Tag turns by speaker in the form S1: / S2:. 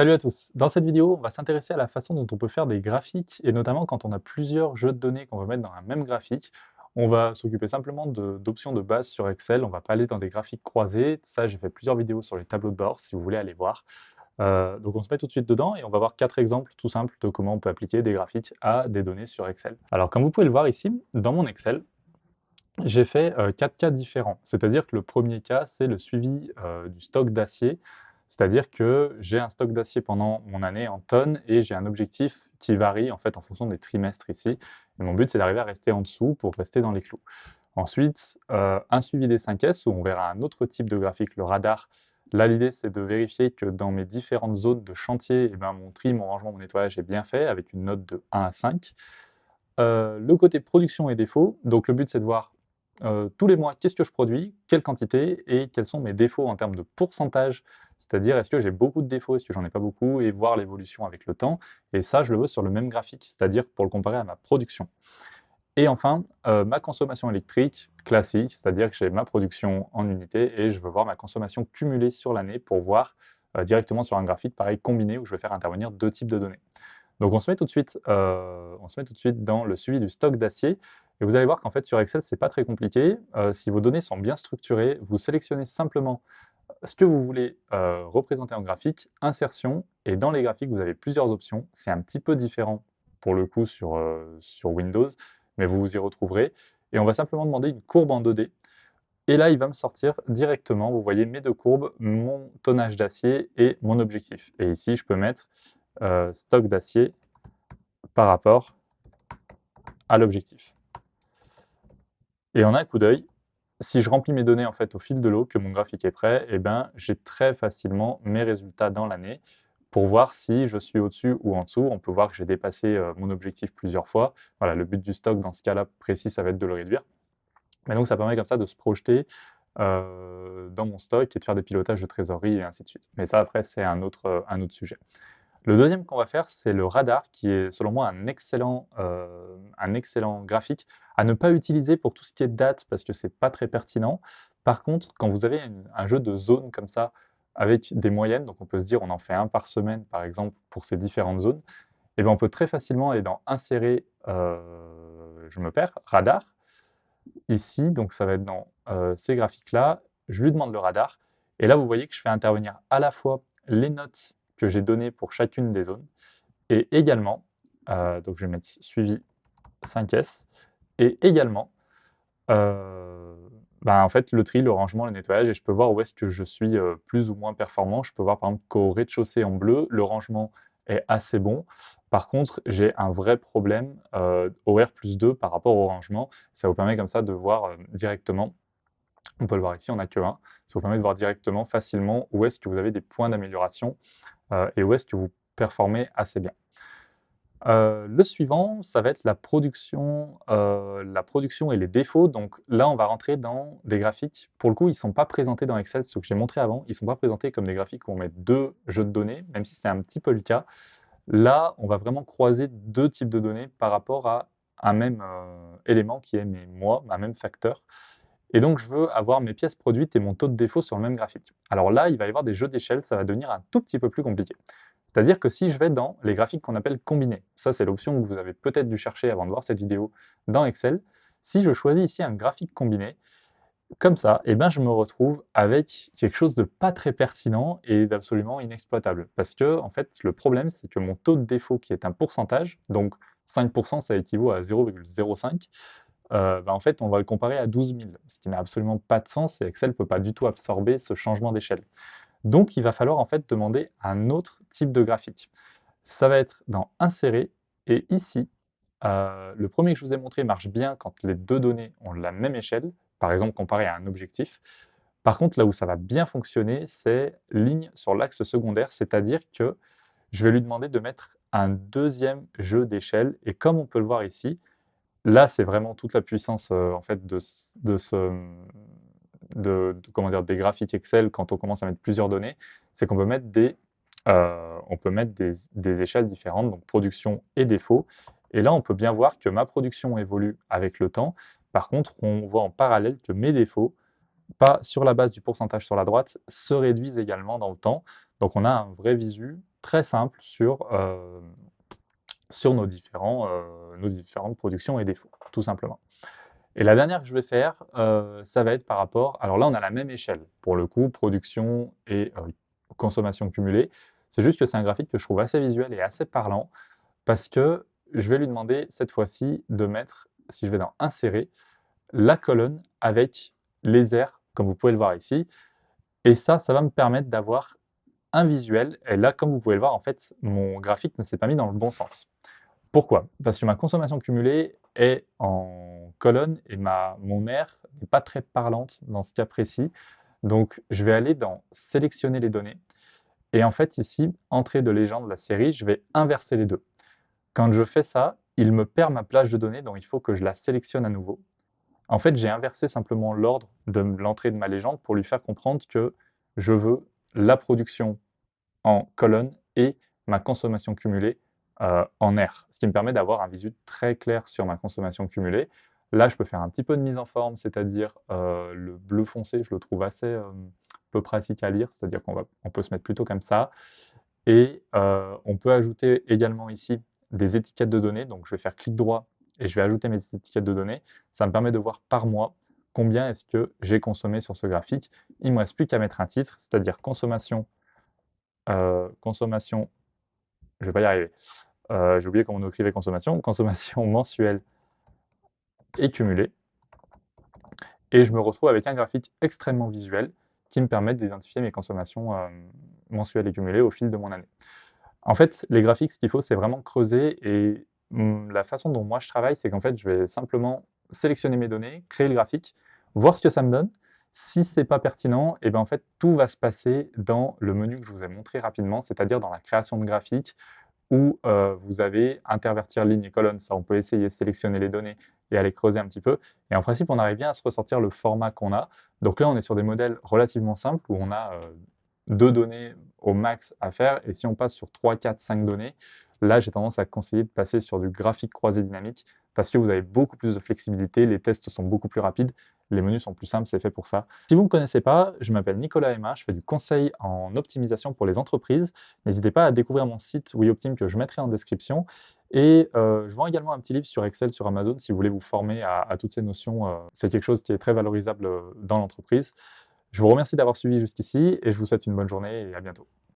S1: Salut à tous. Dans cette vidéo, on va s'intéresser à la façon dont on peut faire des graphiques et notamment quand on a plusieurs jeux de données qu'on veut mettre dans un même graphique. On va s'occuper simplement d'options de base sur Excel. On va pas aller dans des graphiques croisés. Ça, j'ai fait plusieurs vidéos sur les tableaux de bord si vous voulez aller voir. Donc on se met tout de suite dedans et on va voir quatre exemples tout simples de comment on peut appliquer des graphiques à des données sur Excel. Alors comme vous pouvez le voir ici, dans mon Excel, j'ai fait quatre cas différents. C'est-à-dire que le premier cas, c'est le suivi du stock d'acier. C'est-à-dire que j'ai un stock d'acier pendant mon année en tonnes et j'ai un objectif qui varie en fait en fonction des trimestres ici. Et mon but, c'est d'arriver à rester en dessous pour rester dans les clous. Ensuite, un suivi des 5S où on verra un autre type de graphique, le radar. Là, l'idée, c'est de vérifier que dans mes différentes zones de chantier, eh ben, mon tri, mon rangement, mon nettoyage est bien fait avec une note de 1 à 5. Le côté production et défauts, donc le but c'est de voir tous les mois qu'est-ce que je produis, quelle quantité et quels sont mes défauts en termes de pourcentage, c'est-à-dire est-ce que j'ai beaucoup de défauts, est-ce que j'en ai pas beaucoup, et voir l'évolution avec le temps. Et ça, je le veux sur le même graphique, c'est-à-dire pour le comparer à ma production. Et enfin, ma consommation électrique classique, c'est-à-dire que j'ai ma production en unité et je veux voir ma consommation cumulée sur l'année pour voir directement sur un graphique pareil combiné où je vais faire intervenir deux types de données. Donc on se met tout de suite dans le suivi du stock d'acier. Et vous allez voir qu'en fait sur Excel, c'est pas très compliqué. Si vos données sont bien structurées, vous sélectionnez simplement ce que vous voulez représenter en graphique, insertion, et dans les graphiques, vous avez plusieurs options. C'est un petit peu différent pour le coup sur Windows, mais vous vous y retrouverez. Et on va simplement demander une courbe en 2D. Et là, il va me sortir directement, vous voyez mes deux courbes, mon tonnage d'acier et mon objectif. Et ici, je peux mettre stock d'acier par rapport à l'objectif. Et en un coup d'œil, si je remplis mes données en fait au fil de l'eau, que mon graphique est prêt, eh ben, j'ai très facilement mes résultats dans l'année pour voir si je suis au-dessus ou en dessous. On peut voir que j'ai dépassé mon objectif plusieurs fois. Voilà, le but du stock dans ce cas-là précis, ça va être de le réduire. Mais donc ça permet comme ça de se projeter dans mon stock et de faire des pilotages de trésorerie et ainsi de suite. Mais ça après, c'est un autre sujet. Le deuxième qu'on va faire, c'est le radar, qui est selon moi un excellent graphique à ne pas utiliser pour tout ce qui est date, parce que c'est pas très pertinent. Par contre, quand vous avez un jeu de zones comme ça, avec des moyennes, donc on peut se dire on en fait un par semaine, par exemple, pour ces différentes zones, et bien on peut très facilement aller dans insérer, je me perds, radar, ici, donc ça va être dans ces graphiques-là, je lui demande le radar, et là vous voyez que je fais intervenir à la fois les notes que j'ai données pour chacune des zones, et également, donc je vais mettre suivi 5S, et également, en fait, le tri, le rangement, le nettoyage, et je peux voir où est-ce que je suis plus ou moins performant. Je peux voir par exemple qu'au rez-de-chaussée en bleu, le rangement est assez bon. Par contre, j'ai un vrai problème au R+2 par rapport au rangement. Ça vous permet comme ça de voir directement, on peut le voir ici, on n'a que un, ça vous permet de voir directement, facilement, où est-ce que vous avez des points d'amélioration et où est-ce que vous performez assez bien. Le suivant, ça va être la production et les défauts. Donc là, on va rentrer dans des graphiques. Pour le coup, ils ne sont pas présentés dans Excel, ce que j'ai montré avant. Ils ne sont pas présentés comme des graphiques où on met deux jeux de données, même si c'est un petit peu le cas. Là, on va vraiment croiser deux types de données par rapport à un même élément qui est mes mois, un même facteur. Et donc, je veux avoir mes pièces produites et mon taux de défaut sur le même graphique. Alors là, il va y avoir des jeux d'échelle, ça va devenir un tout petit peu plus compliqué. C'est-à-dire que si je vais dans les graphiques qu'on appelle combinés, ça c'est l'option que vous avez peut-être dû chercher avant de voir cette vidéo dans Excel, si je choisis ici un graphique combiné, comme ça, eh ben, je me retrouve avec quelque chose de pas très pertinent et d'absolument inexploitable. Parce que, en fait, le problème, c'est que mon taux de défaut, qui est un pourcentage, donc 5%, ça équivaut à 0,05, en fait, on va le comparer à 12 000, ce qui n'a absolument pas de sens et Excel ne peut pas du tout absorber ce changement d'échelle. Donc, il va falloir en fait demander un autre type de graphique. Ça va être dans Insérer, et ici, le premier que je vous ai montré marche bien quand les deux données ont la même échelle, par exemple comparé à un objectif. Par contre, là où ça va bien fonctionner, c'est ligne sur l'axe secondaire, c'est-à-dire que je vais lui demander de mettre un deuxième jeu d'échelle, et comme on peut le voir ici, là, c'est vraiment toute la puissance en fait comment dire, des graphiques Excel quand on commence à mettre plusieurs données, c'est qu'on peut mettre des échelles différentes, donc production et défaut. Et là, on peut bien voir que ma production évolue avec le temps. Par contre, on voit en parallèle que mes défauts, pas sur la base du pourcentage sur la droite, se réduisent également dans le temps. Donc on a un vrai visu très simple sur nos différentes productions et défauts, tout simplement. Et la dernière que je vais faire, ça va être par rapport, alors là on a la même échelle, pour le coup, production et consommation cumulée. C'est juste que c'est un graphique que je trouve assez visuel et assez parlant, parce que je vais lui demander cette fois-ci de mettre, si je vais dans insérer, la colonne avec les aires, comme vous pouvez le voir ici. Et ça va me permettre d'avoir un visuel. Et là, comme vous pouvez le voir, en fait, mon graphique ne s'est pas mis dans le bon sens. Pourquoi? Parce que ma consommation cumulée est en colonne et mon aire n'est pas très parlante dans ce cas précis. Donc, je vais aller dans sélectionner les données. Et en fait, ici, entrée de légende de la série, je vais inverser les deux. Quand je fais ça, il me perd ma plage de données, donc il faut que je la sélectionne à nouveau. En fait, j'ai inversé simplement l'ordre de l'entrée de ma légende pour lui faire comprendre que je veux la production en colonne et ma consommation cumulée en R, ce qui me permet d'avoir un visu très clair sur ma consommation cumulée. Là, je peux faire un petit peu de mise en forme, c'est-à-dire le bleu foncé, je le trouve assez peu pratique à lire, c'est-à-dire on peut se mettre plutôt comme ça. Et on peut ajouter également ici des étiquettes de données. Donc, je vais faire clic droit et je vais ajouter mes étiquettes de données. Ça me permet de voir par mois combien est-ce que j'ai consommé sur ce graphique. Il ne me reste plus qu'à mettre un titre, c'est-à-dire consommation, je vais pas y arriver. J'ai oublié comment on écrivait consommation, consommation mensuelle et cumulée. Et je me retrouve avec un graphique extrêmement visuel qui me permet d'identifier mes consommations mensuelles et cumulées au fil de mon année. En fait, les graphiques, ce qu'il faut, c'est vraiment creuser et la façon dont moi je travaille, c'est qu'en fait, je vais simplement sélectionner mes données, créer le graphique, voir ce que ça me donne. Si c'est pas pertinent, et ben en fait, tout va se passer dans le menu que je vous ai montré rapidement, c'est-à-dire dans la création de graphique où vous avez intervertir ligne et colonne. Ça, on peut essayer de sélectionner les données et aller creuser un petit peu. Et en principe, on arrive bien à se ressortir le format qu'on a. Donc là, on est sur des modèles relativement simples où on a 2 données au max à faire. Et si on passe sur 3, 4, 5 données, là, j'ai tendance à conseiller de passer sur du graphique croisé dynamique parce que vous avez beaucoup plus de flexibilité, les tests sont beaucoup plus rapides, les menus sont plus simples, c'est fait pour ça. Si vous ne me connaissez pas, je m'appelle Nicolas Aima, je fais du conseil en optimisation pour les entreprises. N'hésitez pas à découvrir mon site WeOptime que je mettrai en description. Et je vends également un petit livre sur Excel sur Amazon si vous voulez vous former à toutes ces notions. C'est quelque chose qui est très valorisable dans l'entreprise. Je vous remercie d'avoir suivi jusqu'ici et je vous souhaite une bonne journée et à bientôt.